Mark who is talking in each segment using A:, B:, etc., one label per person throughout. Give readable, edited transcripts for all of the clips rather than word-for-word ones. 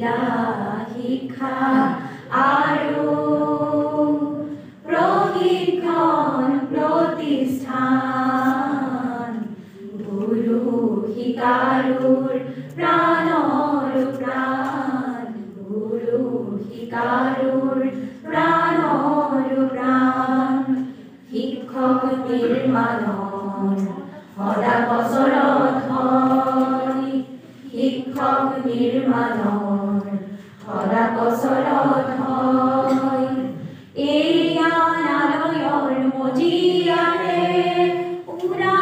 A: বিদ্যা শিক্ষা আৰু প্ৰশিক্ষণ প্ৰতিষ্ঠান গুৰু শিকাৰুৰ প্ৰাণৰ প্ৰাণ গুৰু শিকাৰুৰ প্ৰাণৰ প্ৰাণ শিক্ষক নিৰ্মাণৰ সদা বছৰত হয় শিক্ষক নিৰ্মাণৰ সদা বছৰত হয় এই জ্ঞানালয়ৰ মজিয়াৰে পুৰা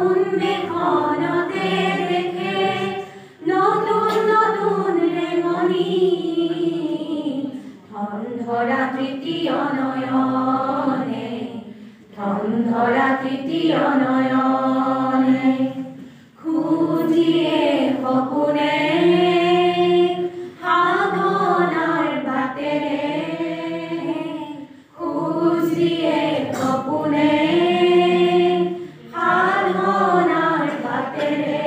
A: উন্মেষণতে দেখে নতুন নতুন ৰেঙনি ধৰা তৃতীয় নয়নে ধৰা তৃতীয় নয়নে খুজিয়ে সপোনে সাধনাৰ বাটেৰে খুজিয়ে সপোনে সাধনাৰ বাটেৰে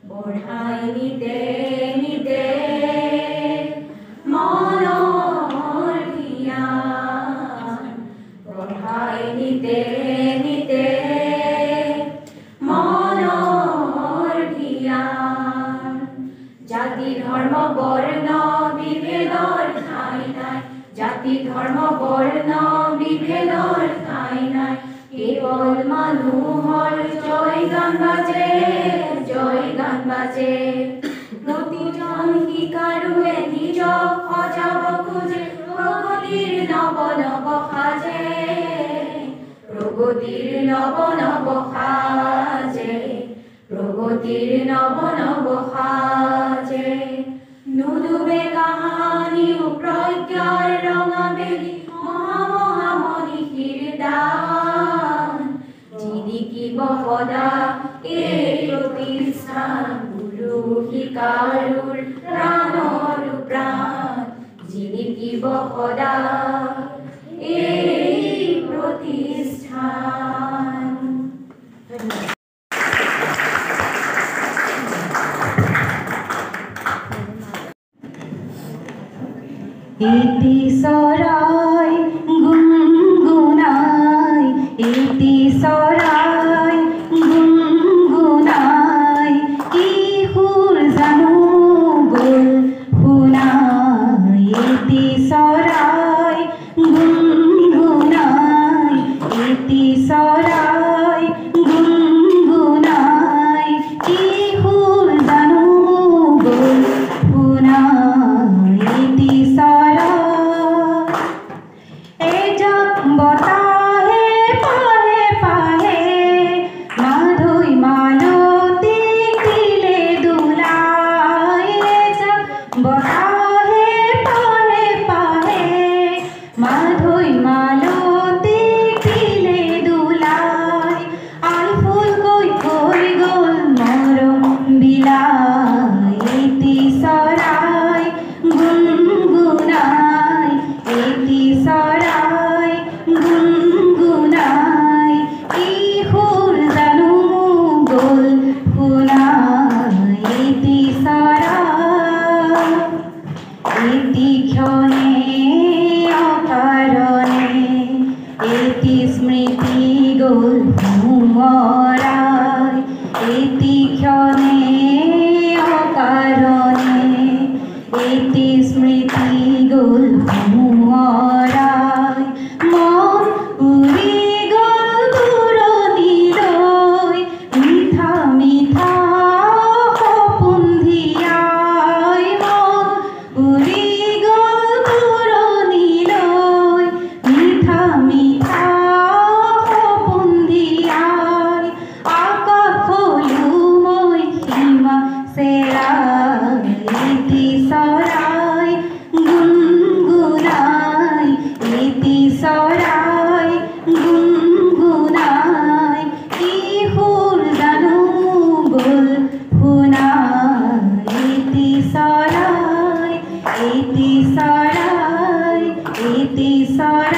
A: বঢ়াই নিতে নিতে মনৰ জ্ঞান বঢ়াই নিতে নিতে মনৰ জ্ঞান জাতি ধৰ্ম বৰ্ণ বিভেদৰ ঠাই নাই জাতি ধৰ্ম বৰ্ণ বিভেদৰ ঠাই নাই কেৱল মানুহৰ জয় গান বাজে প্ৰতিজন শিকাৰুৱে নিজক সজাব খোজে প্ৰগতিৰ নৱ নৱ সাজে প্ৰগতিৰ নৱ নৱ সাজে প্ৰগতিৰ নৱ নৱ সাজে নুডুবে কাহানিও প্ৰজ্ঞাৰ ৰঙা বেলি মহা মহা মনীষীৰ দান জিলিকিব সদা এই প্ৰতিষ্ঠান গুৰু শিকাৰুৰ প্ৰাণৰ প্ৰাণ জিলিকিব সদা এই প্ৰতিষ্ঠান
B: ইতি চৰাই গুণগুণাই ইতি চৰাই গুণগুণাই কি সুৰ জানো গ'ল শুনাই ইতি চৰাই গুণগুণাই ইতি চৰাই গুণগুণাই কি সুৰ জানো গ'ল শুনাই ইতি চৰাই এজাক বতাহে পাহে পাহে মাধৈ মালতী দিলে দোলাই এজাক বতাহে পাহে পাহে মাধৈ মালতী দিলে দোলাই আই ফুল কৈ কৈ গ'ল মৰম বিলাই ইতি চৰাই গুণগুণাই ইতি চৰাই গুণগুণাই কি সুৰ জানো গ'ল শুনাই ইতি চৰাই ইতি ক্ষণে অকাৰণে ইতি স্মৃতি গ'ল সোঁৱৰাই ইতি ক্ষণে অকাৰণে ইতি স্মৃতি গ'ল সোঁৱৰাই মন উৰি গ'ল দূৰণিলৈ মিঠা মিঠা সপোন ধিয়াই মন উৰি গ'ল দূৰণিলৈ মিঠা মিঠা সপোন ধিয়াই আকাশলৈও মই সীমা চেৰাই ইতি চৰাই গুণগুণাই ইতি চৰাই গুণগুণাই কি সুৰ জানো গ'ল শুনাই ইতি চৰাই ইতি চৰাই ইতি চৰাই